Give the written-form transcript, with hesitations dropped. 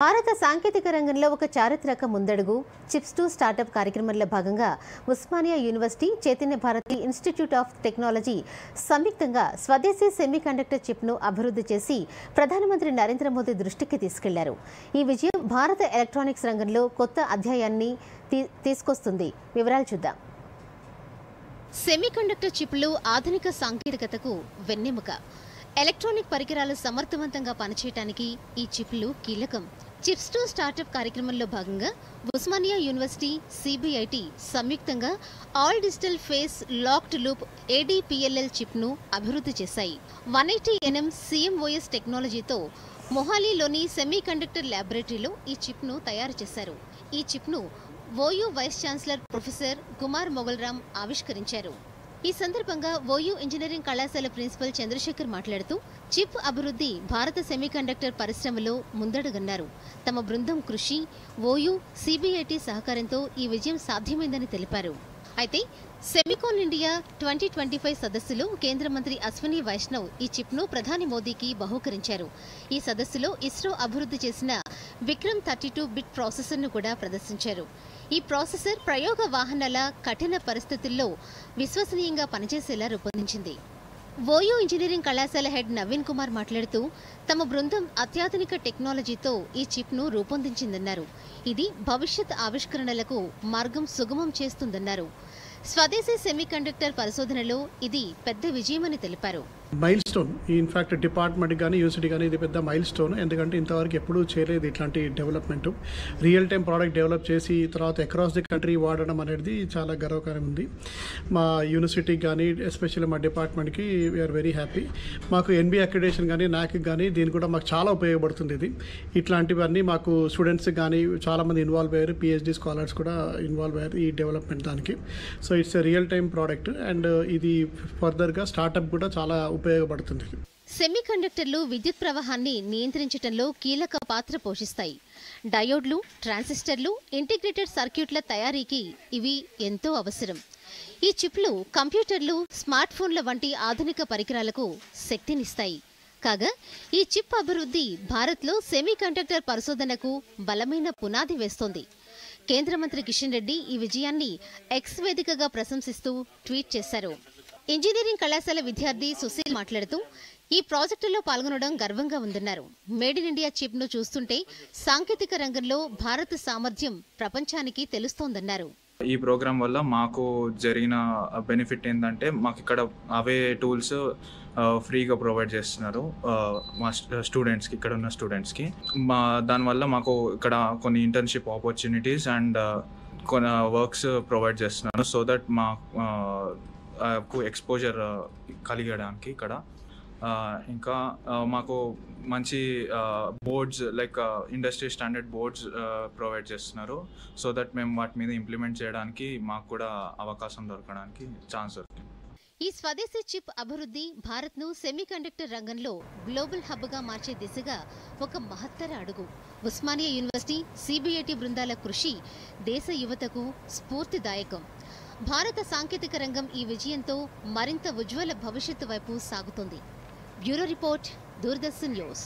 భారత సాంకేతిక రంగంలో ఒక చారిత్రక ముందడుగు చిప్స్ టు స్టార్టప్ కార్యక్రమంలో భాగంగా Osmania university, Chaitanya Bharathi institute of technology సంయుక్తంగా స్వదేశీ సెమీకండక్టర్ చిప్ను అభివృద్ధి చేసి ప్రధానమంత్రి నరేంద్ర మోదీ దృష్టికి తీసుకెళ్లారు. ఈ విజయం భారత ఎలక్ట్రానిక్స్ రంగంలో కొత్త అధ్యాయాన్ని తీసుకొస్తుంది. వివరాలు చూద్దాం. సెమీకండక్టర్ చిప్లు ఆధునిక సాంకేతికతకు వెన్నెముక. ఎలక్ట్రానిక్ పరికరాలు సమర్థవంతంగా పనిచేయడానికి ఈ చిప్లు కీలకం. చిప్స్ టు స్టార్టప్ కార్యక్రమంలో భాగంగా ఉస్మానియా యూనివర్సిటీ, సిబిఐటి సంయుక్తంగా all digital phase locked loop ADPLL చిప్ను అభివృద్ధి చేశాయి. 180nm CMOS టెక్నాలజీతో మొహాలీలోని సెమీకండక్టర్ ల్యాబొరేటరీలో ఈ చిప్ను తయారు చేశారు. ఈ చిప్ను OU vice chancellor professor Kumar Mogalram ఆవిష్కరించారు. ఈ సందర్భంగా ఓయూ ఇంజనీరింగ్ కళాశాల ప్రిన్సిపల్ చంద్రశేఖర్ మాట్లాడుతూ చిప్ అభివృద్ధి భారత సెమీకండక్టర్ పరిశ్రమలో ముందడుగన్నారు. తమ బృందం కృషి, ఓయూ, సిబిఐటి సహకారంతో ఈ విజయం సాధ్యమైందని తెలిపారు. అయితే సెమికాన్ ఇండియా 2025 సదస్సులో కేంద్ర మంత్రి అశ్విని వైష్ణవ్ ఈ చిప్ను ప్రధాని మోదీకి బహూకరించారు. ఈ సదస్సులో ఇస్రో అభివృద్ధి చేసిన విక్రమ్ 32 బిట్ ప్రాసెసర్ను కూడా ప్రదర్శించారు. ఈ ప్రాసెసర్ ప్రయోగ వాహనాల కఠిన పరిస్థితుల్లో విశ్వసనీయంగా పనిచేసేలా రూపొందించింది. ఓయూ ఇంజనీరింగ్ కళాశాల హెడ్ నవీన్ కుమార్ మాట్లాడుతూ తమ బృందం అత్యాధునిక టెక్నాలజీతో ఈ చిప్ను రూపొందించిందన్నారు. ఇది భవిష్యత్ ఆవిష్కరణలకు మార్గం సుగమం చేస్తుందన్నారు. స్వదేశీ సెమీకండక్టర్ పరిశోధనలో ఇది పెద్ద విజయమని తెలిపారు. మైల్ స్టోన్, ఇన్ఫాక్ట్ డిపార్ట్మెంట్ కానీ యూనివర్సిటీ కానీ ఇది పెద్ద మైల్ స్టోన్. ఎందుకంటే ఇంతవరకు ఎప్పుడూ చేయలేదు ఇట్లాంటి development. Real time product develop చేసి తర్వాత అక్రాస్ ది కంట్రీ వాడడం అనేది చాలా గర్వకారం ఉంది. మా యూనివర్సిటీకి కానీ ఎస్పెషల్లీ మా డిపార్ట్మెంట్కి వీఆర్ వెరీ హ్యాపీ. మాకు NBA అక్రిడేషన్ కానీ NAAC కానీ దీని కూడా మాకు చాలా ఉపయోగపడుతుంది. ఇది ఇట్లాంటివన్నీ మాకు స్టూడెంట్స్ కానీ చాలామంది ఇన్వాల్వ్ అయ్యారు. PhD స్కాలర్స్ కూడా ఇన్వాల్వ్ అయ్యారు ఈ డెవలప్మెంట్ దానికి. So it's real time product and ఇది ఫర్దర్గా స్టార్టప్ కూడా చాలా ఉపయోగపడుతుంది. సెమీకండక్టర్లు విద్యుత్ ప్రవాహాన్ని నియంత్రించడంలో కీలక పాత్ర పోషిస్తాయి. డయోడ్లు, ట్రాన్సిస్టర్లు, ఇంటిగ్రేటెడ్ సర్క్యూట్ల తయారీకి ఇవి ఎంతో అవసరం. ఈ చిప్లు కంప్యూటర్లు, స్మార్ట్ ఫోన్ల వంటి ఆధునిక పరికరాలకు శక్తినిస్తాయి. కాగా ఈ చిప్ అభివృద్ధి భారత్లో సెమీకండక్టర్ పరిశోధనకు బలమైన పునాది వేస్తోంది. కేంద్ర మంత్రి కిషన్ రెడ్డి ఈ విజయాన్ని ఎక్స్ వేదికగా ప్రశంసిస్తూ ట్వీట్ చేశారు. ఇంజనీరింగ్ కళాశాల విద్యార్థి సుశీల్ మాట్లాడుతూ ఈ ప్రాజెక్టులో పాల్గొనడం గర్వంగా ఉందన్నారు. మేడ్ ఇన్ ఇండియా చిప్ను చూస్తుంటే సాంకేతిక రంగంలో భారత్ సామర్థ్యం ప్రపంచానికి తెలుస్తోందన్నారు. ఈ ప్రోగ్రాం వల్ల మాకు జరిగిన బెనిఫిట్ ఏంటంటే మాకు ఇక్కడ అవే టూల్స్ ఫ్రీగా ప్రొవైడ్ చేస్తున్నారు మా స్టూడెంట్స్కి, ఇక్కడ ఉన్న స్టూడెంట్స్కి. దానివల్ల మాకు ఇక్కడ కొన్ని ఇంటర్న్షిప్ ఆపర్చునిటీస్ అండ్ కొన్ని వర్క్స్ ప్రొవైడ్ చేస్తున్నారు. సో దట్ మాకు ఎక్స్పోజర్ కలిగడానికి ఇక్కడ ఇంకా మాకు మంచి boards like industry standard boards provide చేస్తున్నారు. సో దట్ మేము వాటి మీద ఇంప్లిమెంట్ చేయడానికి మాకు కూడా అవకాశం దొరకడానికి ఛాన్స్ దొరుకుతుంది. ఈ స్వదేశీ చిప్ అభివృద్ధి భారత్ను సెమీకండక్టర్ రంగంలో గ్లోబల్ హబ్గా మార్చే దిశగా ఒక మహత్తర అడుగు. ఉస్మానియా యూనివర్సిటీ, సిబిఐటి బృందాల కృషి దేశ యువతకు స్ఫూర్తిదాయకం. భారత సాంకేతిక రంగం ఈ విజయంతో మరింత ఉజ్వల భవిష్యత్తు వైపు సాగుతోంది. Bureau report, Doordarshan news.